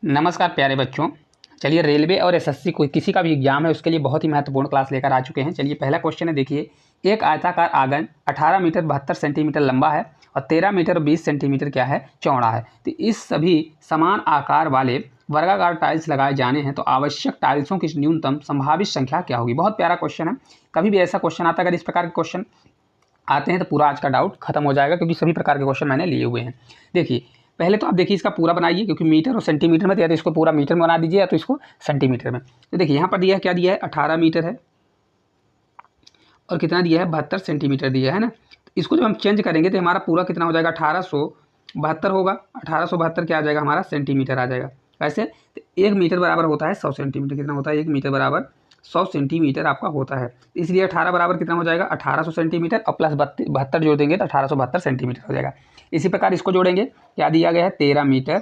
नमस्कार प्यारे बच्चों। चलिए, रेलवे और एसएससी कोई किसी का भी एग्जाम है उसके लिए बहुत ही महत्वपूर्ण क्लास लेकर आ चुके हैं। चलिए, पहला क्वेश्चन है, देखिए। एक आयताकार आंगन 18 मीटर 72 सेंटीमीटर लंबा है और 13 मीटर 20 सेंटीमीटर क्या है, चौड़ा है। तो इस सभी समान आकार वाले वर्गाकार टाइल्स लगाए जाने हैं तो आवश्यक टाइल्सों की न्यूनतम संभावित संख्या क्या होगी। बहुत प्यारा क्वेश्चन है। कभी भी ऐसा क्वेश्चन आता है, अगर इस प्रकार के क्वेश्चन आते हैं तो पूरा आज का डाउट खत्म हो जाएगा, क्योंकि सभी प्रकार के क्वेश्चन मैंने लिए हुए हैं। देखिए, पहले तो आप देखिए इसका पूरा बनाइए, क्योंकि मीटर और सेंटीमीटर में, या तो इसको पूरा मीटर में बना दीजिए या तो इसको सेंटीमीटर में। तो देखिए यहाँ पर दिया है, क्या दिया है, 18 मीटर है और कितना दिया है, 72 सेंटीमीटर दिया है ना। तो इसको जब हम चेंज करेंगे तो हमारा पूरा कितना हो जाएगा, 1872 होगा। 1872 क्या आ जाएगा, हमारा सेंटीमीटर आ जाएगा। वैसे तो 1 मीटर बराबर होता है 100 सेंटीमीटर। कितना होता है, 1 मीटर बराबर 100 सेंटीमीटर आपका होता है। इसलिए 18 बराबर कितना हो जाएगा, 1800 सेंटीमीटर और प्लस 72 जोड़ देंगे तो 1872 सेंटीमीटर हो जाएगा। इसी प्रकार इसको जोड़ेंगे, क्या दिया गया है, 13 मीटर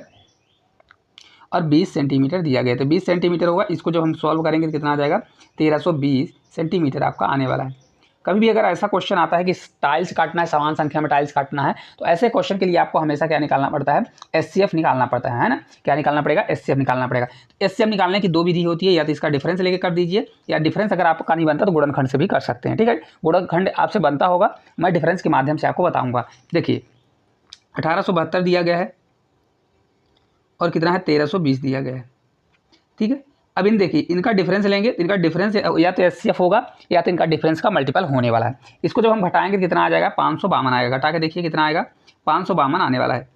और 20 सेंटीमीटर दिया गया है। तो 20 सेंटीमीटर होगा। इसको जब हम सॉल्व करेंगे तो कितना आ जाएगा, 1320 सेंटीमीटर आपका आने वाला है। कभी भी अगर ऐसा क्वेश्चन आता है कि टाइल्स काटना है, समान संख्या में टाइल्स काटना है, तो ऐसे क्वेश्चन के लिए आपको हमेशा क्या निकालना पड़ता है, एचसीएफ निकालना पड़ता है ना। क्या निकालना पड़ेगा, एचसीएफ निकालना पड़ेगा। एचसीएफ निकालने की दो विधि होती है, या तो इसका डिफरेंस लेके कर दीजिए, या डिफरेंस अगर आपका नहीं बनता तो गुणनखंड से भी कर सकते हैं। ठीक है, गुणनखंड आपसे बनता होगा, मैं डिफरेंस के माध्यम से आपको बताऊंगा। देखिए 1872 दिया गया है और कितना है, 1320 दिया गया है। ठीक है, अब इन देखिए, इनका डिफरेंस लेंगे तो इनका डिफरेंस या तो एचसीएफ होगा या तो इनका डिफरेंस का मल्टीपल होने वाला है। इसको जब हम घटाएंगे तो कितना आ जाएगा, 552 आएगा। घटा के देखिए कितना आएगा, 552 आने वाला है।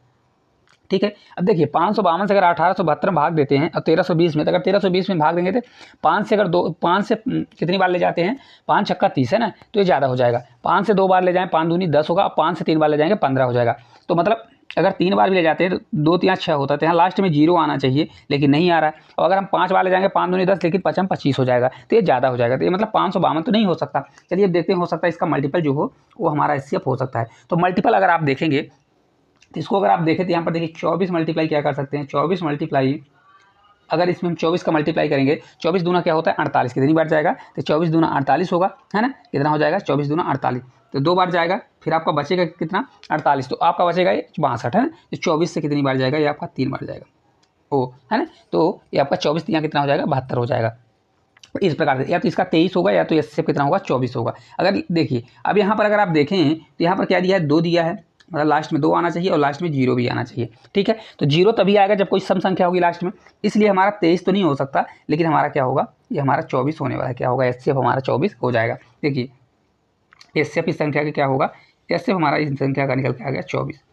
ठीक है, अब देखिए 552 से अगर 1872 में भाग देते हैं और 1320 में, तो अगर 1320 में भाग देंगे तो 5 से अगर 5 से कितनी बार ले जाते हैं, 5 छक्का 30 है ना, तो ये ज़्यादा हो जाएगा। 5 से 2 बार ले जाएँ, 5 दूनी 10 होगा, और 5 से 3 बार ले जाएंगे 15 हो जाएगा। तो मतलब अगर 3 बार भी ले जाते हैं तो 2 3 6 होता है, तो यहाँ लास्ट में 0 आना चाहिए, लेकिन नहीं आ रहा है। और अगर हम 5 बार ले जाएंगे, 5 दूनी 10, लेकिन 5 25 हो जाएगा, तो ये ज़्यादा हो जाएगा। तो ये मतलब 552 तो नहीं हो सकता। चलिए अब देखते हैं, हो सकता है इसका मल्टीपल जो हो वो हमारा एचसीएफ हो सकता है। तो मल्टीपल अगर आप देखेंगे तो इसको अगर आप देखें तो यहाँ पर देखिए 24 मल्टीप्लाई क्या कर सकते हैं, 24 मल्टीप्लाई, अगर इसमें हम 24 का मल्टीप्लाई करेंगे, 24 दूना क्या होता है, 48, कितनी बार जाएगा, तो 24 दूना 48 होगा, है ना। कितना हो जाएगा, 24 दूना 48, तो 2 बार जाएगा, फिर आपका बचेगा कितना, 48, तो आपका बचेगा ये 62 है ना। तो 24 से कितनी बार जाएगा, ये आपका 3 बार जाएगा, ओ है ना। तो ये आपका 24 यहाँ कितना हो जाएगा, 72 हो जाएगा। इस प्रकार से या तो इसका 23 होगा, या तो इससे कितना होगा, 24 होगा। अगर देखिए अब यहाँ पर अगर आप देखें तो यहाँ पर क्या दिया है, 2 दिया है, मतलब लास्ट में 2 आना चाहिए और लास्ट में 0 भी आना चाहिए। ठीक है, तो 0 तभी आएगा जब कोई सम संख्या होगी लास्ट में, इसलिए हमारा 23 तो नहीं हो सकता, लेकिन हमारा क्या होगा, ये हमारा 24 होने वाला है। क्या होगा, एचसीएफ हमारा 24 हो जाएगा। देखिए एचसीएफ इस संख्या का क्या होगा, एचसीएफ हमारा इस संख्या का निकल के आ गया 24।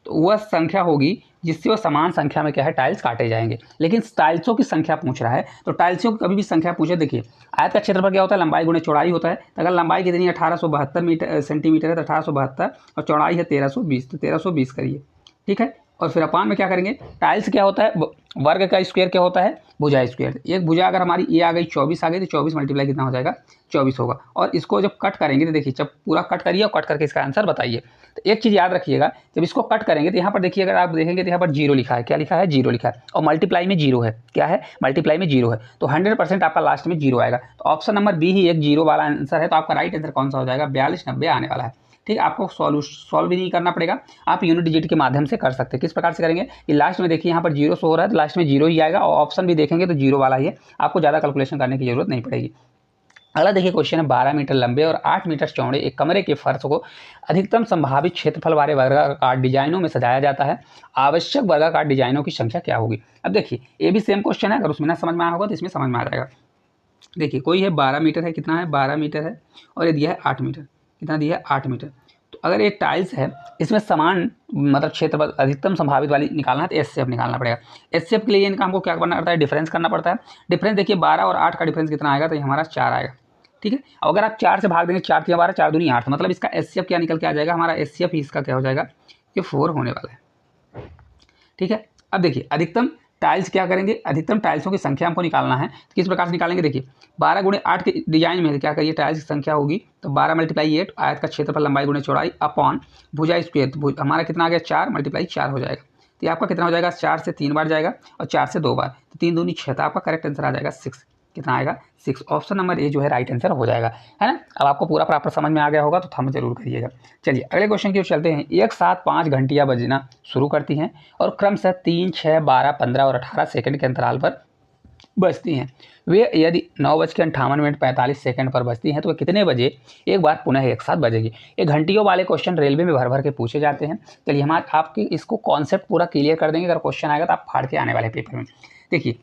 तो वह संख्या होगी जिससे वो समान संख्या में क्या है, टाइल्स काटे जाएंगे। लेकिन टाइल्सों की संख्या पूछ रहा है, तो टाइल्सों की कभी भी संख्या पूछे, देखिए आयत का क्षेत्रफल क्या होता है, लंबाई गुणे चौड़ाई होता है। तो अगर लंबाई कितनी है, 1872 मीटर सेंटीमीटर है, तो 1872 और चौड़ाई है 1320, तो 1320 करिए। ठीक है, और फिर अपान में क्या करेंगे, टाइल्स क्या होता है, वर्ग का स्क्वायर क्या होता है, भुजा स्क्वायर। एक भुजा अगर हमारी ये आ गई 24 आ गई, तो 24 मल्टीप्लाई कितना हो जाएगा, 24 होगा। और इसको जब कट करेंगे तो देखिए, जब पूरा कट करिए और कट करके इसका आंसर बताइए। तो एक चीज़ याद रखिएगा, जब इसको कट करेंगे तो यहाँ पर देखिए, अगर आप देखेंगे तो यहाँ पर 0 लिखा है। क्या लिखा है, 0 लिखा है, और मल्टीप्लाई में 0 है। क्या है, मल्टीप्लाई में 0 है, तो 100% आपका लास्ट में 0 आएगा। तो ऑप्शन नंबर बी ही एक 0 वाला आंसर है। तो आपका राइट आंसर कौन सा हो जाएगा, 4290 आने वाला है। ठीक है, आपको सॉल्व भी नहीं करना पड़ेगा, आप यूनिट डिजिट के माध्यम से कर सकते हैं। किस प्रकार से करेंगे, कि लास्ट में देखिए यहाँ पर 0 शो हो रहा है, तो लास्ट में 0 ही आएगा, और ऑप्शन भी देखेंगे तो 0 वाला ही है। आपको ज़्यादा कैलकुलेशन करने की जरूरत नहीं पड़ेगी। अगला देखिए क्वेश्चन है, 12 मीटर लंबे और 8 मीटर चौड़े एक कमरे के फर्श को अधिकतम संभावित क्षेत्रफल वाले वर्गाकार डिजाइनों में सजाया जाता है। आवश्यक वर्गाकार डिजाइनों की संख्या क्या होगी। अब देखिए ये भी सेम क्वेश्चन है, अगर उसमें ना समझ में आया होगा तो इसमें समझ में आ जाएगा। देखिए कोई है 12 मीटर है, कितना है, 12 मीटर है, और ये दिया है 8 मीटर। कितना दिया है, 8 मीटर। तो अगर ये टाइल्स है, इसमें समान मतलब क्षेत्रफल अधिकतम संभावित वाली निकालना है, तो एचसीएफ निकालना पड़ेगा। एचसीएफ के लिए इनका हमको क्या करना पड़ता है, डिफरेंस करना पड़ता है। डिफरेंस देखिए 12 और 8 का डिफरेंस कितना आएगा, तो ये हमारा 4 आएगा। ठीक है, और अगर आप 4 से भाग देंगे, 4 3 12, 4 दूनी 8, मतलब इसका एचसीएफ क्या निकल के आ जाएगा, हमारा एचसीएफ ही इसका क्या हो जाएगा, ये 4 होने वाला है। ठीक है, अब देखिए अधिकतम टाइल्स क्या करेंगे, अधिकतम टाइल्सों की संख्या हमको निकालना है, तो किस प्रकार से निकालेंगे, देखिए 12 गुणे 8 के डिजाइन में क्या करिए, टाइल्स की संख्या होगी तो 12 मल्टीप्लाई 8, आयत का क्षेत्रफल लंबाई गुणे चौड़ाई अपॉन भुजा स्क्वायर। तो हमारा कितना आ गया, 4 मल्टीप्लाई 4 हो जाएगा। तो ये आपका कितना हो जाएगा, 4 से 3 बार जाएगा और 4 से 2 बार, तो 3 दूनी 6, तो आपका करेक्ट आंसर आ जाएगा 6। कितना आएगा 6। ऑप्शन नंबर ए जो है राइट आंसर हो जाएगा, है ना। अब आपको पूरा प्रॉपर समझ में आ गया होगा तो थंब जरूर करिएगा। चलिए अगले क्वेश्चन की ओर चलते हैं। एक साथ 5 घंटियाँ बजना शुरू करती हैं और क्रमशः 3, 6, 12, 15 और 18 सेकंड के अंतराल पर बजती हैं। वे यदि 9:58 पर बजती हैं तो वे कितने बजे एक बार पुनः एक साथ बजेगी। ये घंटियों वाले क्वेश्चन रेलवे में भर भर के पूछे जाते हैं। चलिए हम आपके इसको कॉन्सेप्ट पूरा क्लियर कर देंगे। अगर क्वेश्चन आएगा तो आप फाड़ के आने वाले पेपर में। देखिए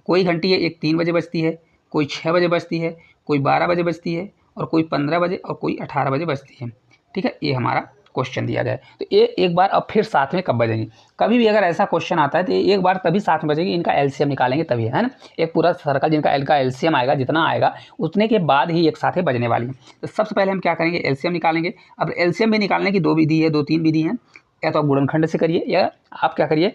कोई घंटी है, एक 3 बजे बजती है, कोई 6 बजे बजती है, कोई 12 बजे बजती है और कोई 15 बजे और कोई 18 बजे बजती है। ठीक है, ये हमारा क्वेश्चन दिया गया है। तो ये एक बार अब फिर साथ में कब बजेंगी। कभी भी अगर ऐसा क्वेश्चन आता है तो एक बार तभी साथ में बजेगी, इनका एलसीएम निकालेंगे तभी, है ना। एक पूरा सर्कल जिनका एलसीएम आएगा, जितना आएगा उतने के बाद ही एक साथ ही बजने वाली है। तो सबसे पहले हम क्या करेंगे, एलसीएम निकालेंगे। अब एलसीएम भी निकालने की 2 विधि है, 2-3 विधि हैं। या तो आप गुणनखंड से करिए या आप क्या करिए,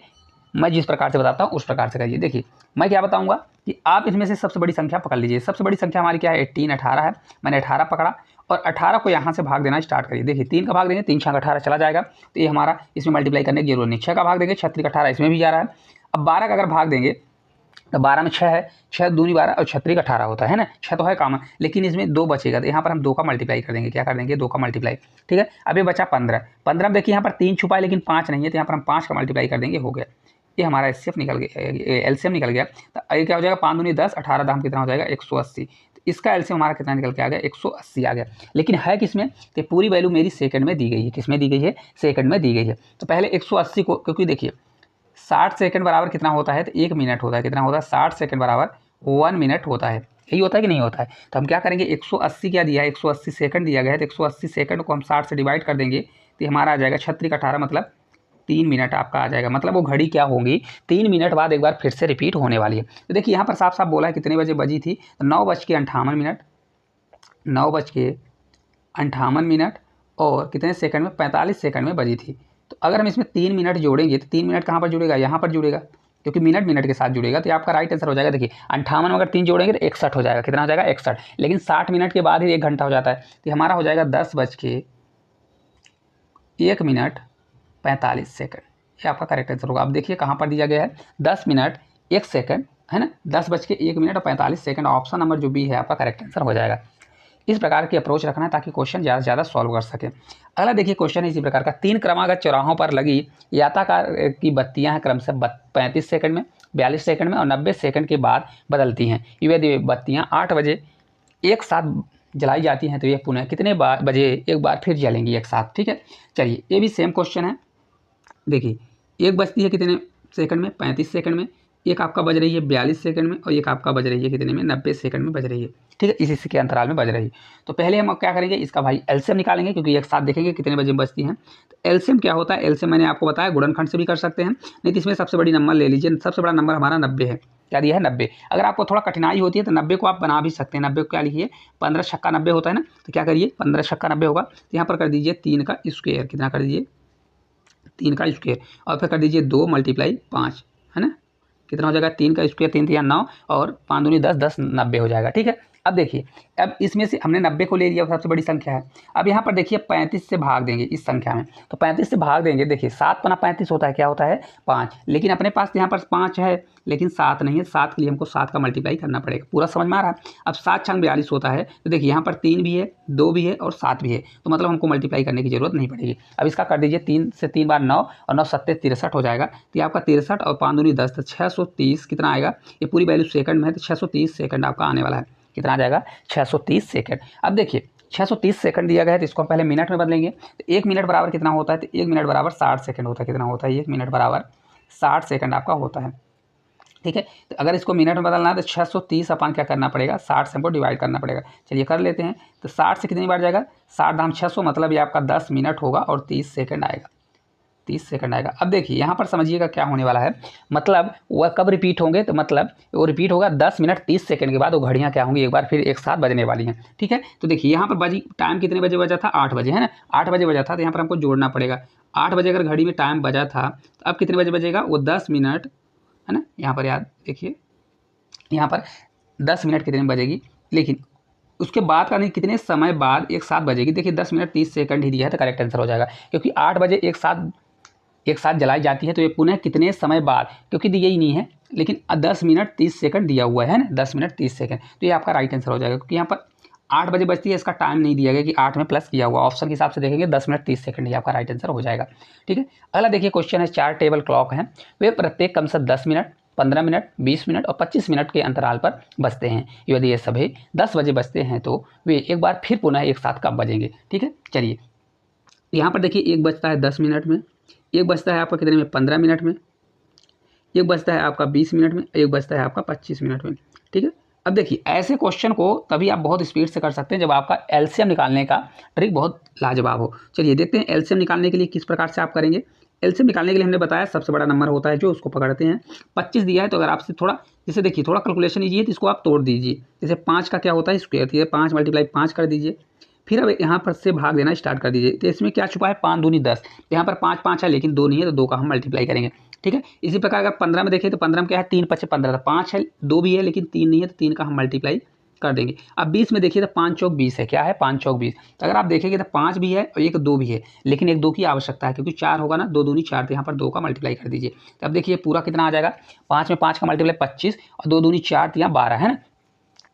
मैं जिस प्रकार से बताता हूँ उस प्रकार से करिए। देखिए मैं क्या बताऊँगा कि आप इसमें से सबसे बड़ी संख्या पकड़ लीजिए। सबसे बड़ी संख्या हमारी क्या है, 18 है। मैंने 18 पकड़ा और 18 को यहाँ से भाग देना स्टार्ट करिए। देखिए 3 का भाग देंगे, 3 6 18 चला जाएगा, तो ये हमारा इसमें मल्टीप्लाई करने की जरूरत नहीं। 6 का भाग देंगे, 36 18 इसमें भी जा रहा है। अब 12 का अगर भाग देंगे तो 12 में 6 है, 6 दूनी 12 और 36 18 होता है ना। 6 तो है कॉमन, लेकिन इसमें 2 बचेगा तो यहाँ पर हम 2 का मल्टीप्लाई कर देंगे। क्या कर देंगे, 2 का मल्टीप्लाई। ठीक है, अब ये बचा 15। 15 में देखिए यहाँ पर 3 छुपा है लेकिन 5 नहीं है, तो यहाँ पर हम 5 का मल्टीप्लाई कर देंगे, हो गया। ये हमारा एचसीएफ निकल गया, एलसीएम निकल गया। तो ये क्या हो जाएगा, 5 दूनी 10, 18 दाम कितना हो जाएगा 180। तो इसका एलसीएम हमारा कितना निकल के आ गया, 180 आ गया। लेकिन है किसमें, कि पूरी वैल्यू मेरी सेकंड में दी गई है। किसमें दी गई है, सेकंड में दी गई है। तो पहले 180 को, क्योंकि देखिए 60 सेकंड बराबर कितना होता है, तो 1 मिनट होता है। कितना होता है, 60 सेकंड बराबर 1 मिनट होता है। यही होता है कि नहीं होता है। तो हम क्या करेंगे, 180 क्या दिया है, 180 सेकंड दिया गया है। तो 180 सेकंड को हम 60 से डिवाइड कर देंगे तो हमारा आ जाएगा 36 18, मतलब 3 मिनट आपका आ जाएगा। मतलब वो घड़ी क्या होगी, 3 मिनट बाद एक बार फिर से रिपीट होने वाली है। तो देखिए यहाँ पर साफ साफ बोला है कितने बजे बजी थी, तो 9:58, 9:58 और कितने सेकंड में, 45 सेकंड में बजी थी। तो अगर हम इसमें 3 मिनट जोड़ेंगे तो 3 मिनट कहाँ पर जुड़ेगा, यहाँ पर जुड़ेगा, क्योंकि मिनट मिनट के साथ जुड़ेगा। तो आपका राइट आंसर हो जाएगा। देखिए 58 में अगर 3 जोड़ेंगे तो 61 हो जाएगा। कितना हो जाएगा, 61। लेकिन 60 मिनट के बाद ही 1 घंटा हो जाता है, तो हमारा हो जाएगा 10:01:45। ये आपका करेक्ट आंसर होगा। अब देखिए कहाँ पर दिया गया है, 10 मिनट 1 सेकंड, है ना। 10:01 और 45 सेकंड, ऑप्शन नंबर जो बी है आपका करेक्ट आंसर हो जाएगा। इस प्रकार की अप्रोच रखना है ताकि क्वेश्चन ज़्यादा से ज़्यादा सॉल्व कर सके। अगला देखिए क्वेश्चन है इसी प्रकार का। 3 क्रमागत चौराहों पर लगी याताकार की बत्तियां हैं क्रमशः 35 सेकंड में, 42 सेकंड में और 90 सेकंड के बाद बदलती हैं। यदि बत्तियां 8 बजे एक साथ जलाई जाती हैं तो ये पुनः कितने बजे एक बार फिर जलेंगी एक साथ। ठीक है, चलिए ये भी सेम क्वेश्चन है। देखिए एक बजती है कितने सेकंड में, 35 सेकंड में। एक आपका बज रही है 42 सेकंड में और एक आपका बज रही है कितने में, 90 सेकंड में बज रही है। ठीक है, इसी के अंतराल में बज रही है। तो पहले हम क्या करेंगे, इसका भाई एलसीएम निकालेंगे, क्योंकि एक साथ देखेंगे कितने बजे बजती हैं। तो एलसीएम क्या होता है, एलसीएम मैंने आपको बताया गुणनखंड से भी कर सकते हैं, नहीं तो इसमें सबसे बड़ी नंबर ले लीजिए। सबसे बड़ा नंबर हमारा 90 है। क्या दिया है, 90। अगर आपको थोड़ा कठिनाई होती है तो 90 को आप बना भी सकते हैं। 90 को क्या लिखिए, 15 छक्का 90 होता है ना। तो क्या करिए, 15 छक्का 90 होगा, तो यहाँ पर कर दीजिए 3 का स्क्वायर। कितना कर दीजिए, 3 का स्क्वायर, और फिर कर दीजिए 2 × 5, है ना। कितना हो जाएगा, 3 का स्क्वायर 3 3 9 और 5 दूनी 10, 10 90 हो जाएगा। ठीक है, अब देखिए अब इसमें से हमने 90 को ले लिया, सबसे बड़ी संख्या है। अब यहाँ पर देखिए 35 से भाग देंगे इस संख्या में, तो 35 से भाग देंगे। देखिए 7 पना 35 होता है, क्या होता है 5, लेकिन अपने पास यहाँ पर 5 है लेकिन 7 नहीं है। 7 के लिए हमको 7 का मल्टीप्लाई करना पड़ेगा। पूरा समझ में आ रहा है। अब 7 छंग 42 होता है, तो देखिए यहाँ पर 3 भी है, 2 भी है और 7 भी है, तो मतलब हमको मल्टीप्लाई करने की जरूरत नहीं पड़ेगी। अब इसका कर दीजिए 3 से 3 बार 9 और 9 7 63 हो जाएगा। तो ये आपका 63 और 5 दूनी 10, तो 630 कितना आएगा, ये पूरी वैल्यू सेकंड में है, तो 630 सेकंड आपका आने वाला है। कितना आ जाएगा, 630 सेकंड। अब देखिए 630 सेकंड दिया गया है, तो इसको हम पहले मिनट में बदलेंगे। तो 1 मिनट बराबर कितना होता है, तो 1 मिनट बराबर 60 सेकंड होता है। कितना होता है, 1 मिनट बराबर 60 सेकंड आपका होता है। ठीक है, तो अगर इसको मिनट में बदलना है तो 630 अपन क्या करना पड़ेगा, 60 से हमको डिवाइड करना पड़ेगा। चलिए कर लेते हैं। तो 60 से कितनी बार जाएगा, 60 दाम 600, मतलब ये आपका 10 मिनट होगा और 30 सेकंड आएगा, 30 सेकंड आएगा। अब देखिए यहाँ पर समझिएगा क्या होने वाला है, मतलब वह कब रिपीट होंगे, तो मतलब वो रिपीट होगा 10 मिनट 30 सेकंड के बाद वो घड़ियाँ क्या होंगी, एक बार फिर एक साथ बजने वाली हैं। ठीक है, तो देखिए यहाँ पर बजी टाइम कितने बजे बजा था, 8 बजे, है ना। 8 बजे बजा था, तो यहाँ पर हमको जोड़ना पड़ेगा। 8 बजे अगर घड़ी में टाइम बजा था तो अब कितने बजे बजेगा, वो 10 मिनट, है ना। यहाँ पर याद देखिए, यहाँ पर 10 मिनट कितने में बजेगी, लेकिन उसके बाद का नहीं, कितने समय बाद एक साथ बजेगी। देखिए 10 मिनट 30 सेकंड ही दिया है, तो करेक्ट आंसर हो जाएगा, क्योंकि 8 बजे एक साथ एक साथ जलाई जाती है तो ये पुनः कितने समय बाद, क्योंकि दिया ही नहीं है, लेकिन 10 मिनट 30 सेकंड दिया हुआ है ना, 10 मिनट 30 सेकंड, तो ये आपका राइट आंसर हो जाएगा, क्योंकि यहाँ पर 8 बजे बजती है, इसका टाइम नहीं दिया गया कि 8 में प्लस किया हुआ, ऑप्शन के हिसाब से देखेंगे 10 मिनट 30 सेकंड, ये आपका राइट आंसर हो जाएगा। ठीक है, अगला देखिए क्वेश्चन है, 4 टेबल क्लॉक हैं, वे प्रत्येक कम से 10 मिनट, 15 मिनट, 20 मिनट और 25 मिनट के अंतराल पर बजते हैं। यदि ये सभी 10 बजे बजते हैं तो वे एक बार फिर पुनः एक साथ कब बजेंगे। ठीक है, चलिए यहाँ पर देखिए, एक बजता है 10 मिनट में, एक बजता है आपका कितने में, 15 मिनट में, एक बजता है आपका 20 मिनट में, एक बजता है आपका 25 मिनट में। ठीक है, अब देखिए ऐसे क्वेश्चन को तभी आप बहुत स्पीड से कर सकते हैं जब आपका एलसीएम निकालने का ट्रिक बहुत लाजवाब हो। चलिए देखते हैं एलसीएम निकालने के लिए किस प्रकार से आप करेंगे। एलसीएम निकालने के लिए हमने बताया सबसे बड़ा नंबर होता है जो उसको पकड़ते हैं। 25 दिया है तो अगर आपसे थोड़ा, जैसे देखिए थोड़ा कैलकुलेशन कीजिए तो इसको आप तोड़ दीजिए। जैसे 5 का क्या होता है, स्क्वायर, तो 5 × 5 कर दीजिए, फिर अब यहाँ पर से भाग देना स्टार्ट कर दीजिए। तो इसमें क्या छुपा है, 5 दूनी 10, तो यहाँ पर 5 5 है लेकिन 2 नहीं है, तो 2 का हम मल्टीप्लाई करेंगे। ठीक है, इसी प्रकार अगर 15 में देखें तो 15 में क्या है, 3 × 5 = 15, 5 है, 2 भी है लेकिन 3 नहीं है, तो 3 का हम मल्टीप्लाई कर देंगे। अब 20 में देखिए तो 5 चौक 20 है, क्या है, 5 चौक 20। तो अगर आप देखेंगे तो 5 भी है और एक 2 भी है, लेकिन एक 2 की आवश्यकता है क्योंकि 4 होगा ना, 2 दूनी 4, तो यहाँ पर 2 का मल्टीप्लाई कर दीजिए। तो अब देखिए पूरा कितना आ जाएगा, 5 में 5 का मल्टीप्लाई 25 और 2 दूनी 4, तो यहाँ 12 है ना।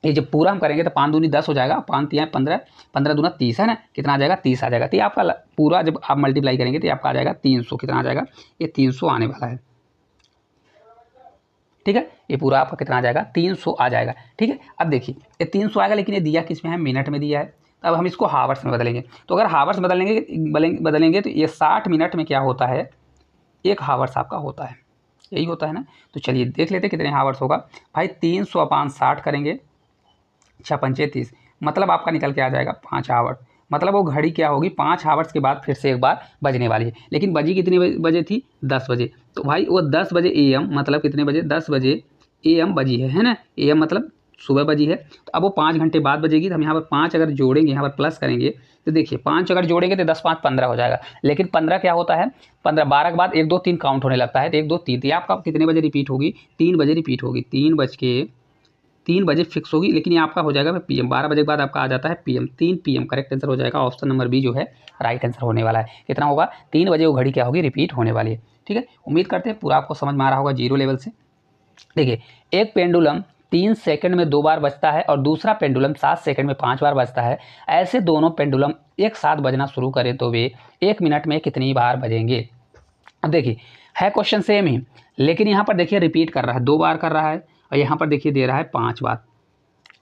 ये जब पूरा हम करेंगे तो 5 दूनी 10 हो जाएगा, 5 3 15, 15 दूना 30 है ना, कितना आ जाएगा, 30 आ जाएगा। तो ये आपका पूरा जब आप मल्टीप्लाई करेंगे तो आपका आ जाएगा 300, कितना आ जाएगा, ये 300 आने वाला है। ठीक है, ये पूरा आपका कितना आ जाएगा, 300 आ जाएगा। ठीक है, अब देखिए ये 300 आएगा, लेकिन ये दिया किस में है, मिनट में दिया है। तो अब हम इसको हावर्स में बदलेंगे, तो अगर हावर्स बदलेंगे तो ये 60 मिनट में क्या होता है, 1 हावर्स आपका होता है, यही होता है ना। तो चलिए देख लेते हैं कितने हावर्स होगा भाई। 300/60 करेंगे, 6 पंचे 30, मतलब आपका निकल के आ जाएगा 5 आवर्स। मतलब वो घड़ी क्या होगी, 5 आवर्स के बाद फिर से एक बार बजने वाली है। लेकिन बजी कितने बजे थी, 10 बजे। तो भाई वो 10 बजे AM, मतलब कितने बजे, 10 बजे AM बजी है ना, AM मतलब सुबह बजी है। तो अब वो 5 घंटे बाद बजेगी। तो हम यहाँ पर 5 अगर जोड़ेंगे, यहाँ पर प्लस करेंगे, तो देखिए 5 अगर जोड़ेंगे तो 10 5 15 हो जाएगा। लेकिन 15 क्या होता है, 15 12 के बाद 1 2 3 काउंट होने लगता है, तो 1 2 3, तो ये आपका कितने बजे रिपीट होगी, 3 बजे रिपीट होगी, 3 बजे फिक्स होगी। लेकिन ये आपका हो जाएगा PM, 12 बजे के बाद आपका आ जाता है PM, 3 PM करेक्ट आंसर हो जाएगा। ऑप्शन नंबर बी जो है राइट आंसर होने वाला है। कितना होगा, 3 बजे वो घड़ी क्या होगी, रिपीट होने वाली है। ठीक है, उम्मीद करते हैं पूरा आपको समझ में आ रहा होगा जीरो लेवल से। देखिए एक पेंडुलम 3 सेकंड में 2 बार बजता है और दूसरा पेंडुलम 7 सेकंड में 5 बार बजता है। ऐसे दोनों पेंडुलम एक साथ बजना शुरू करें तो वे 1 मिनट में कितनी बार बजेंगे। अब देखिए है क्वेश्चन सेम ही, लेकिन यहाँ पर देखिए रिपीट कर रहा है, 2 बार कर रहा है, और यहाँ पर देखिए दे रहा है 5 बार।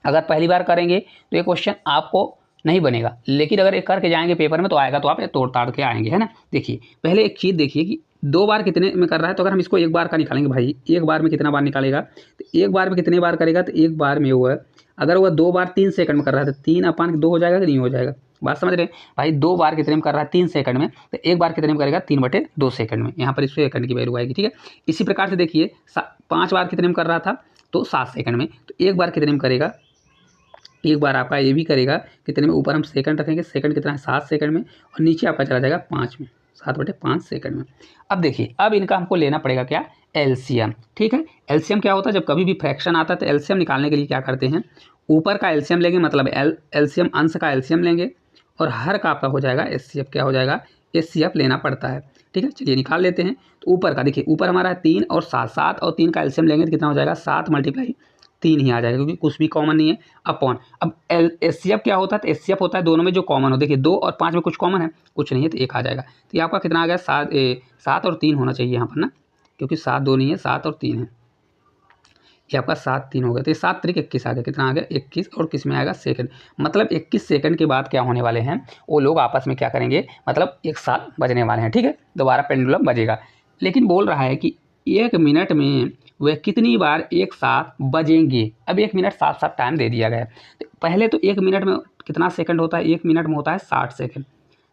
अगर पहली बार करेंगे तो ये क्वेश्चन आपको नहीं बनेगा, लेकिन अगर ये करके जाएंगे पेपर में तो आएगा, तो आप ये तोड़ ताड़ के आएंगे, है ना। देखिए पहले एक चीज़ देखिए कि 2 बार कितने में कर रहा है, तो अगर हम इसको 1 बार का निकालेंगे भाई, 1 बार में कितना बार निकालेगा, तो 1 बार में कितने बार करेगा, तो 1 बार में हुआ, अगर वह 2 बार 3 सेकंड में कर रहा है तो 3/2 हो जाएगा कि नहीं हो जाएगा। बात समझ रहे हैं भाई, 2 बार कितने में कर रहा है, 3 सेकंड में, तो 1 बार कितने में करेगा, 3/2 सेकंड में। यहाँ पर इस सेकंड की वैल्यू आएगी। ठीक है, इसी प्रकार से देखिए 5 बार कितने में कर रहा था, तो 7 सेकंड में, तो 1 बार कितने में करेगा, 1 बार आपका ये भी करेगा कितने में, ऊपर हम सेकंड रखेंगे, सेकंड कितना है 7 सेकंड में, और नीचे आपका चला जाएगा 5 में, 7/5 सेकंड में। अब देखिए अब इनका हमको लेना पड़ेगा क्या, एलसीएम। ठीक है, एलसीएम क्या होता है, जब कभी भी फ्रैक्शन आता है तो एलसीएम निकालने के लिए क्या करते हैं, ऊपर का एलसीएम लेंगे, मतलब एलसीएम अंश का एलसीएम लेंगे, और हर का आपका हो जाएगा एचसीएफ, क्या हो जाएगा, एचसीएफ लेना पड़ता है। ठीक है, चलिए निकाल लेते हैं। तो ऊपर का देखिए, ऊपर हमारा है 3 और 7, 7 और 3 का एलसीएम लेंगे तो कितना हो जाएगा, 7 × 3 ही आ जाएगा, क्योंकि कुछ भी कॉमन नहीं है, अपॉन। अब एचसीएफ क्या होता है, तो एचसीएफ होता है दोनों में जो कॉमन हो। देखिए 2 और 5 में कुछ कॉमन है, कुछ नहीं है, तो 1 आ जाएगा। तो ये आपका कितना आ गया, 7 और 3 होना चाहिए यहाँ पर ना, क्योंकि 7 2 नहीं है, 7 और 3 है, ये आपका 7 3 हो गया। तो ये 7 3 21 आ गया, कितना आ गया 21, और किस में आएगा, सेकंड। मतलब 21 सेकंड के बाद क्या होने वाले हैं, वो लोग आपस में क्या करेंगे, मतलब एक साथ बजने वाले हैं। ठीक है, दोबारा पेंडुलम बजेगा, लेकिन बोल रहा है कि 1 मिनट में वह कितनी बार एक साथ बजेंगे। अब 1 मिनट साफ साफ टाइम दे दिया गया है। तो पहले तो 1 मिनट में कितना सेकंड होता है, 1 मिनट में होता है 60 सेकंड।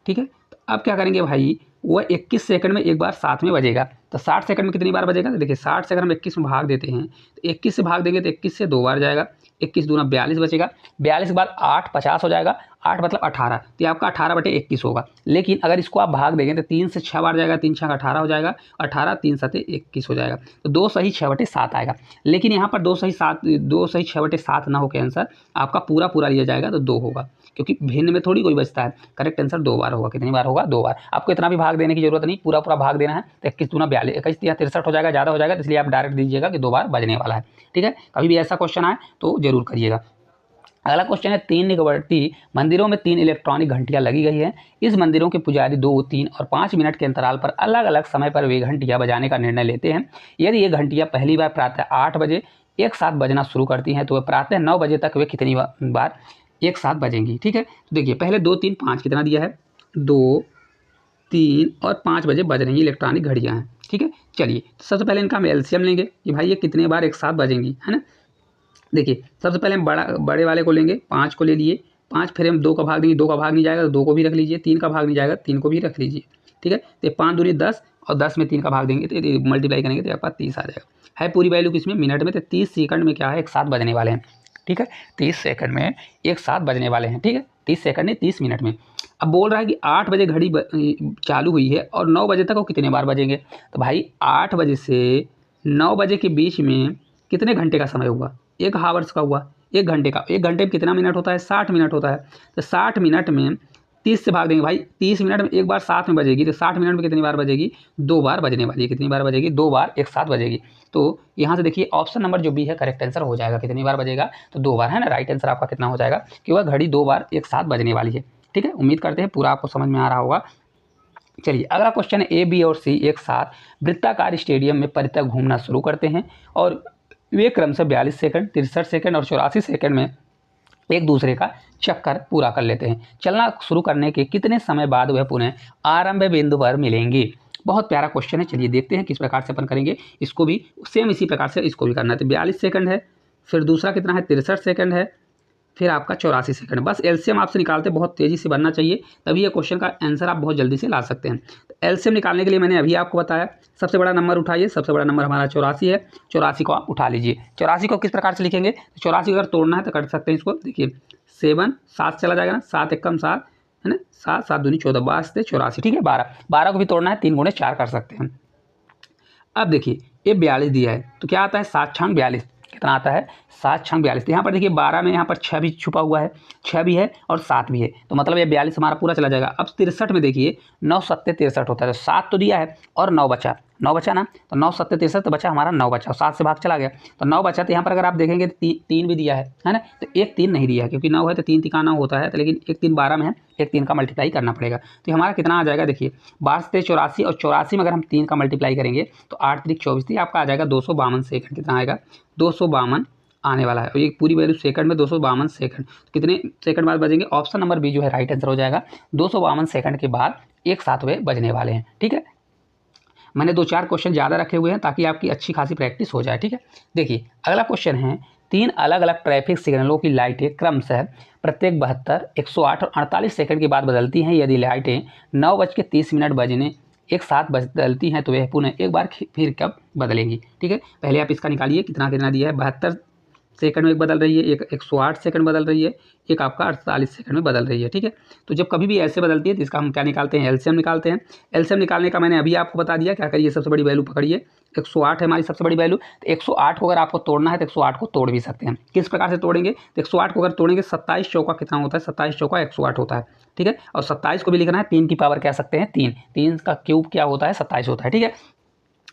ठीक है, तो अब क्या करेंगे भाई, वह 21 सेकंड में एक बार साथ में बजेगा। तो 60 सेकंड में कितनी बार बजेगा, तो देखिए 60 से अगर हम 21 में भाग देते हैं तो 21 से भाग देंगे तो 21 से 2 बार जाएगा, 21 दूना 42 बचेगा, 42 के बाद 8 50 हो जाएगा, 8 मतलब 18, तो ये आपका 18/21 होगा। लेकिन अगर इसको आप भाग देंगे तो 3 से 6 बार जाएगा, 3 6 18 हो जाएगा, 18 3 7 21 हो जाएगा, तो 2 सही 6/7 आएगा। लेकिन यहाँ पर 2 सही 6/7 ना होकर आंसर आपका पूरा लिया जाएगा तो 2 होगा, क्योंकि भिन्न में थोड़ी कोई बचता है। करेक्ट आंसर 2 बार होगा। कितनी बार होगा, 2 बार। आपको इतना भी भाग देने की जरूरत नहीं, पूरा भाग देना है। तो 21 दूना 42, 21 या 63 हो जाएगा, ज़्यादा हो जाएगा, इसलिए आप डायरेक्ट दीजिएगा कि 2 बार बजने वाला है। ठीक है, कभी भी ऐसा क्वेश्चन आए तो जरूर करिएगा। अगला क्वेश्चन है, 3 निकटवर्ती मंदिरों में 3 इलेक्ट्रॉनिक घंटियां लगी गई है। इस मंदिरों के पुजारी 2, 3 और 5 मिनट के अंतराल पर अलग अलग समय पर वे घंटियां बजाने का निर्णय लेते हैं। यदि ये घंटियां पहली बार प्रातः 8 बजे एक साथ बजना शुरू करती हैं तो वह प्रातः 9 बजे तक वे कितनी बार एक साथ बजेंगी। ठीक है, तो देखिए पहले 2 3 5 कितना दिया है, 2 3 और 5 बजे बज रही इलेक्ट्रॉनिक घड़ियाँ हैं। ठीक है, चलिए सबसे पहले इनका हम एलसीएम लेंगे कि भाई ये कितने बार एक साथ बजेंगी, है ना। देखिए सबसे पहले हम बड़े वाले को लेंगे, 5 को ले लिए, 5 फिर हम 2 का भाग देंगे, 2 का भाग नहीं जाएगा तो 2 को भी रख लीजिए, 3 का भाग नहीं जाएगा 3 को भी रख लीजिए। ठीक है, तो 5 दूनी 10 और 10 में 3 का भाग देंगे तो मल्टीप्लाई करेंगे तो आपके पास 30 आ जाएगा। है पूरी वैल्यू किसमें, मिनट में, तो 30 सेकंड में क्या है, एक साथ बजने वाले हैं। ठीक है, 30 सेकंड में एक साथ बजने वाले हैं। ठीक है, 30 सेकंड नहीं 30 मिनट में। अब बोल रहा है कि 8 बजे घड़ी चालू हुई है और 9 बजे तक वो कितने बार बजेंगे। तो भाई 8 बजे से 9 बजे के बीच में कितने घंटे का समय हुआ, 1 हावर्स का हुआ, 1 घंटे का। 1 घंटे में कितना मिनट होता है, 60 मिनट होता है। तो 60 मिनट में 30 से भाग देंगे भाई, 30 मिनट में एक बार साथ में बजेगी, तो 60 मिनट में कितनी बार बजेगी, 2 बार बजने वाली है। कितनी बार बजेगी, 2 बार एक साथ बजेगी। तो यहाँ से देखिए ऑप्शन नंबर जो बी है करेक्ट आंसर हो जाएगा। कितनी बार बजेगा, तो 2 बार, है ना। राइट आंसर आपका कितना हो जाएगा कि वह घड़ी 2 बार एक साथ बजने वाली है। ठीक है, उम्मीद करते हैं पूरा आपको समझ में आ रहा होगा। चलिए अगला क्वेश्चन है, ए बी और सी एक साथ वृत्ताकार स्टेडियम में परितः घूमना शुरू करते हैं और वे क्रम से 42 सेकंड, 63 सेकंड और 84 सेकंड में एक दूसरे का चक्कर पूरा कर लेते हैं। चलना शुरू करने के कितने समय बाद वह पुनः आरंभ बिंदु पर मिलेंगे। बहुत प्यारा क्वेश्चन है, चलिए देखते हैं किस प्रकार से अपन करेंगे। इसको भी सेम इसी प्रकार से इसको भी करना है। तो 42 सेकंड है, फिर दूसरा कितना है 63 सेकंड है, फिर आपका 84 सेकंड। बस एलसीएम आपसे निकालते बहुत तेज़ी से बनना चाहिए, तभी ये क्वेश्चन का आंसर आप बहुत जल्दी से ला सकते हैं। तो एलसीएम निकालने के लिए मैंने अभी आपको बताया, सबसे बड़ा नंबर उठाइए। सबसे बड़ा नंबर हमारा 84 है, 84 को आप उठा लीजिए। 84 को किस प्रकार से लिखेंगे, 84 अगर तोड़ना है तो कर सकते हैं इसको। देखिए 7 चला जाएगा ना, 7 एकम 7 है ना, 7 7 दूनी 14, 82 84। ठीक है, 12 को भी तोड़ना है, 3 गुणे 4 कर सकते हैं। अब देखिए ये 42 दिया है तो क्या आता है, 7 6 42 कितना आता है, 7 6 42। तो यहाँ पर देखिए 12 में यहाँ पर 6 भी छुपा हुआ है, 6 भी है और 7 भी है, तो मतलब ये 42 हमारा पूरा चला जाएगा। अब 63 में देखिए 9 7 63 होता है, तो 7 तो दिया है और 9 बचा, 9 बचा ना, तो 9 7 63 तो बचा हमारा 9 बचा, 7 से भाग चला गया तो 9 बचा। तो यहाँ पर अगर आप देखेंगे तो 3 भी दिया है ना, तो एक 3 नहीं दिया है क्योंकि 9 है तो 3 तिका 9 होता है, तो लेकिन एक 3 12 में है, एक 3 का मल्टीप्लाई करना पड़ेगा। तो हमारा कितना आ जाएगा, देखिए 12 84 और 84 में अगर हम 3 का मल्टीप्लाई करेंगे तो 8 3 24 आपका आ जाएगा 252 सेकंड। कितना आएगा, 252 आने वाला है। और ये पूरी वैल्यू सेकंड में 252 सेकंड, तो कितने सेकंड बाद बजेंगे, ऑप्शन नंबर बी जो है राइट आंसर हो जाएगा। 252 सेकंड के बाद एक साथ वे बजने वाले हैं। ठीक है, मैंने 2-4 क्वेश्चन ज़्यादा रखे हुए हैं ताकि आपकी अच्छी खासी प्रैक्टिस हो जाए। ठीक है, देखिए अगला क्वेश्चन है, 3 अलग अलग ट्रैफिक सिग्नलों की लाइटें क्रमशः प्रत्येक 72, 108 और 48 सेकंड के बाद बदलती हैं। यदि लाइटें 9:30 बजने एक साथ बदलती हैं तो वह पुनः एक बार फिर कब बदलेंगी। ठीक है, पहले आप इसका निकालिए, कितना कितना दिया है, 72 सेकंड में एक बदल रही है, एक 108 सेकंड बदल रही है, एक आपका 48 सेकंड में बदल रही है। ठीक है, तो जब कभी भी ऐसे बदलती है तो इसका हम क्या निकालते हैं, एलसीएम निकालते हैं। एलसीएम निकालने का मैंने अभी आपको बता दिया, क्या करिए, सबसे बड़ी वैल्यू पकड़िए, 108 है हमारी सबसे बड़ी वैल्यू। तो 108 को अगर आपको तोड़ना है तो 108 को तोड़ भी सकते हैं। किस प्रकार से तोड़ेंगे, तो 108 को अगर तोड़ेंगे 27 चौका कितना होता है, 27 चौका 108 होता है। ठीक है, और 27 को भी लिखना है 3 की पावर कह सकते हैं 3, 3 का क्यूब क्या होता है, 27 होता है। ठीक है,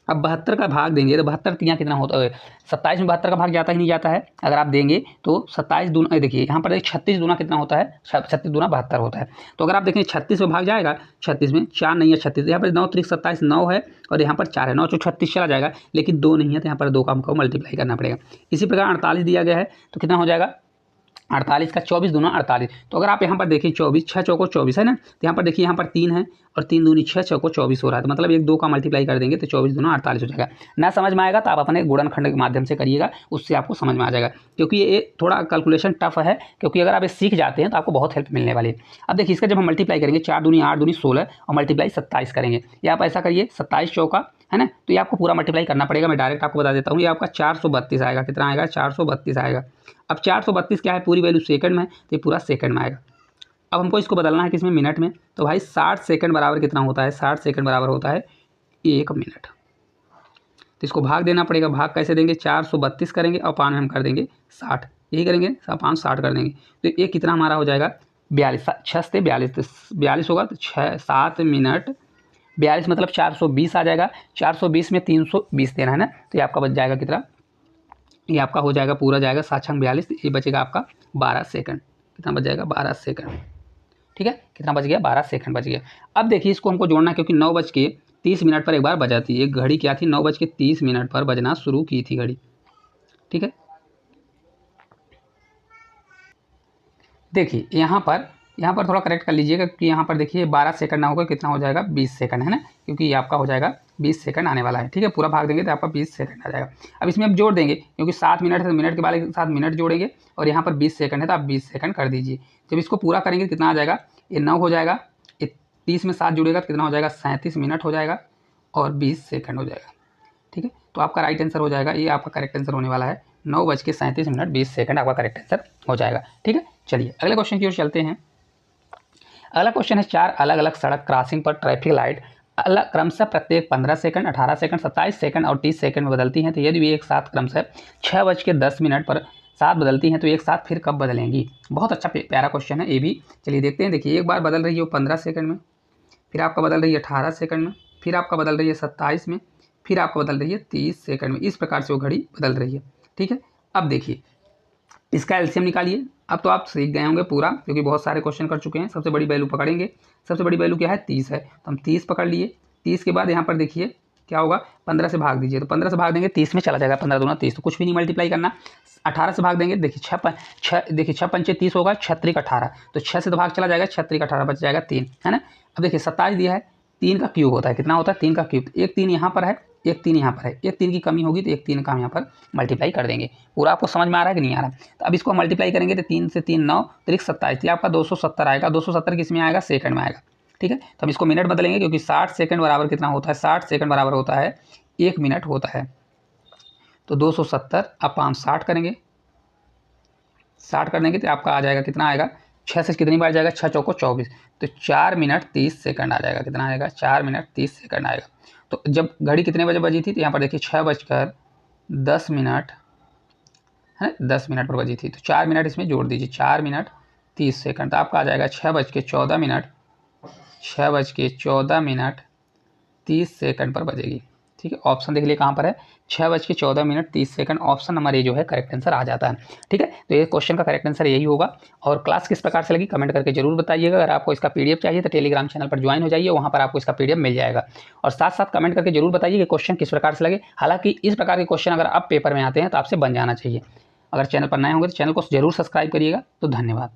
अब 72 का भाग देंगे तो 72 तियाँ कितना होता है, 27 में 72 का भाग जाता ही नहीं जाता है। अगर आप देंगे तो 27 दूना, देखिए यहाँ पर 36 दूना कितना होता है, 36 दूना 72 होता है। तो अगर आप देखें 36 में भाग जाएगा, 36 में 4 नहीं है 36, यहाँ पर 9 3 27 9 है और यहाँ पर 4 है, 9 36 चला जाएगा, लेकिन 2 नहीं है तो यहाँ पर 2 का हमको मल्टीप्लाई करना पड़ेगा। इसी प्रकार 48 दिया गया है तो कितना हो जाएगा, 48 का 24 दूना 48। तो अगर आप यहाँ पर देखें 24, 6 चौको 24 है ना, तो यहाँ पर देखिए यहाँ पर 3 है और 3 दूनी 6 चौको 24 हो रहा है, तो मतलब 1 2 का मल्टीप्लाई कर देंगे तो 24 दूना 48 हो जाएगा। ना समझ में आएगा तो आप अपने गुणनखंड के माध्यम से करिएगा, उससे आपको समझ में आ जाएगा, क्योंकि ये थोड़ा कैलकुलेशन टफ है, क्योंकि अगर आप ये सीख जाते हैं तो आपको बहुत हेल्प मिलने वाली है। अब देखिए इसका जब हम मल्टीप्लाई करेंगे 4 दूनी 8 दूनी 16 और मल्टीप्लाई 27 करेंगे, या आप ऐसा करिए 27 चौका है ना। तो ये आपको पूरा मल्टीप्लाई करना पड़ेगा, मैं डायरेक्ट आपको बता देता हूँ। ये आपका 432 आएगा, कितना आएगा 432 आएगा। अब 432 क्या है, पूरी वैल्यू सेकंड में है, तो ये पूरा सेकंड में आएगा। अब हमको इसको बदलना है किसमें, मिनट में। तो भाई 60 सेकंड बराबर कितना होता है, 60 सेकंड बराबर होता है 1 मिनट। तो इसको भाग देना पड़ेगा। भाग कैसे देंगे, 432 करेंगे और 5 में हम कर देंगे 60, यही करेंगे 5 60 कर देंगे। तो ये कितना हमारा हो जाएगा 42, 6 से 42, तो 42 होगा, तो 6 7 मिनट 42 मतलब 420 आ जाएगा। 420 में 320 देना है ना, तो ये आपका बच जाएगा कितना, ये आपका हो जाएगा पूरा जाएगा 7 42, ये बचेगा आपका 12 सेकंड। कितना बच जाएगा 12 सेकंड, ठीक है। कितना बच गया 12 सेकंड बच गया। अब देखिए इसको हमको जोड़ना है, क्योंकि 9:30 पर एक बार बजाती है। घड़ी क्या थी, 9:30 पर बजना शुरू की थी घड़ी, ठीक है। देखिए यहाँ पर थोड़ा करेक्ट कर लीजिएगा, क्योंकि यहाँ पर देखिए 12 सेकंड ना होगा, कितना हो जाएगा 20 सेकंड, है ना, क्योंकि ये आपका हो जाएगा 20 सेकंड आने वाला है, ठीक है। पूरा भाग देंगे तो आपका 20 सेकंड आ जाएगा। अब इसमें आप जोड़ देंगे, क्योंकि 7 मिनट है तो मिनट के बाद एक साथ मिनट जोड़ेंगे, और यहाँ पर 20 सेकंड है तो आप 20 सेकंड कर दीजिए। जब इसको पूरा करेंगे कितना आ जाएगा, ये 9 हो जाएगा, ये 30 में 7 जुड़ेगा तो कितना हो जाएगा 37 मिनट हो जाएगा और 20 सेकंड हो जाएगा, ठीक है। तो आपका राइट आंसर हो जाएगा, ये आपका करेक्ट आंसर होने वाला है 9:37 20 सेकंड आपका करेक्ट आंसर हो जाएगा, ठीक है। चलिए अगले क्वेश्चन की ओर चलते हैं। अगला क्वेश्चन है, 4 अलग अलग सड़क क्रॉसिंग पर ट्रैफिक लाइट अलग क्रमशः प्रत्येक 15 सेकंड, 18 सेकंड, 27 सेकंड और 30 सेकंड में बदलती हैं, तो यदि वे एक साथ क्रमशः 6:10 पर साथ बदलती हैं तो एक साथ फिर कब बदलेंगी। बहुत अच्छा प्यारा क्वेश्चन है ये भी। चलिए देखते हैं। देखिए एक बार बदल रही है वो 15 सेकंड में, फिर आपका बदल रही है 18 सेकंड में, फिर आपका बदल रही है 27 में, फिर आपका बदल रही है 30 सेकंड में। इस प्रकार से वो घड़ी बदल रही है, ठीक है। अब देखिए इसका एलसीएम निकालिए। अब तो आप सीख गए होंगे पूरा, क्योंकि बहुत सारे क्वेश्चन कर चुके हैं। सबसे बड़ी वैल्यू पकड़ेंगे, सबसे बड़ी वैल्यू क्या है 30 है, तो हम 30 पकड़ लिए। 30 के बाद यहाँ पर देखिए क्या होगा, 15 से भाग दीजिए, तो 15 से भाग देंगे 30 में चला जाएगा, 15 दूना 30, तो कुछ भी नहीं मल्टीप्लाई करना। 18 से भाग देंगे, देखिए 6 पंचे 30 होगा, 6 त्रिक 18, तो 6 से तो भाग चला जाएगा, 6 त्रिक 18 बच जाएगा 3, है ना। अब देखिए 27 दिया है, 3 का क्यूब होता है, कितना होता है 3 का क्यूब, एक 3 यहाँ पर है, एक 3 यहाँ पर है, एक 3 की कमी होगी तो एक 3 का हम यहाँ पर मल्टीप्लाई कर देंगे। पूरा आपको समझ में आ रहा है कि नहीं आ रहा। तो अब इसको मल्टीप्लाई करेंगे तो 3 से 3 9 त्रिक 27, ये आपका 270 आएगा। 270 किस में आएगा, सेकंड में आएगा, ठीक है। तो हम इसको मिनट बदलेंगे, क्योंकि 60 सेकंड बराबर कितना होता है, 60 सेकंड बराबर होता है 1 मिनट होता है। तो 270 आप 5 60 करेंगे, 60 कर देंगे तो आपका आ जाएगा, कितना आएगा 6 से कितनी बार जाएगा, 6 चौको 24, तो 4 मिनट 30 सेकंड आ जाएगा। कितना आएगा 4 मिनट 30 सेकंड आएगा। तो जब घड़ी कितने बजे बजी थी, तो यहाँ पर देखिए 6:10 है, 10 मिनट पर बजी थी, तो 4 मिनट इसमें जोड़ दीजिए, 4 मिनट 30 सेकंड, तो आपका आ जाएगा 6:14 30 सेकंड पर बजेगी, ठीक है। ऑप्शन देख लिए कहाँ पर है, 6:14 30 सेकंड, ऑप्शन नंबर ए जो है करेक्ट आंसर आ जाता है, ठीक है। तो ये क्वेश्चन का करेक्ट आंसर यही होगा। और क्लास किस प्रकार से लगी कमेंट करके जरूर बताइएगा। अगर आपको इसका पीडीएफ चाहिए तो टेलीग्राम चैनल पर ज्वाइन हो जाइए, वहाँ पर आपको इसका पीडीएफ मिल जाएगा। और साथ साथ कमेंट करके जरूर बताइए कि क्वेश्चन किस प्रकार से लगे। हालांकि इस प्रकार के क्वेश्चन अगर आप पेपर में आते हैं तो आपसे बन जाना चाहिए। अगर चैनल पर नए होंगे तो चैनल को जरूर सब्सक्राइब करिएगा। तो धन्यवाद।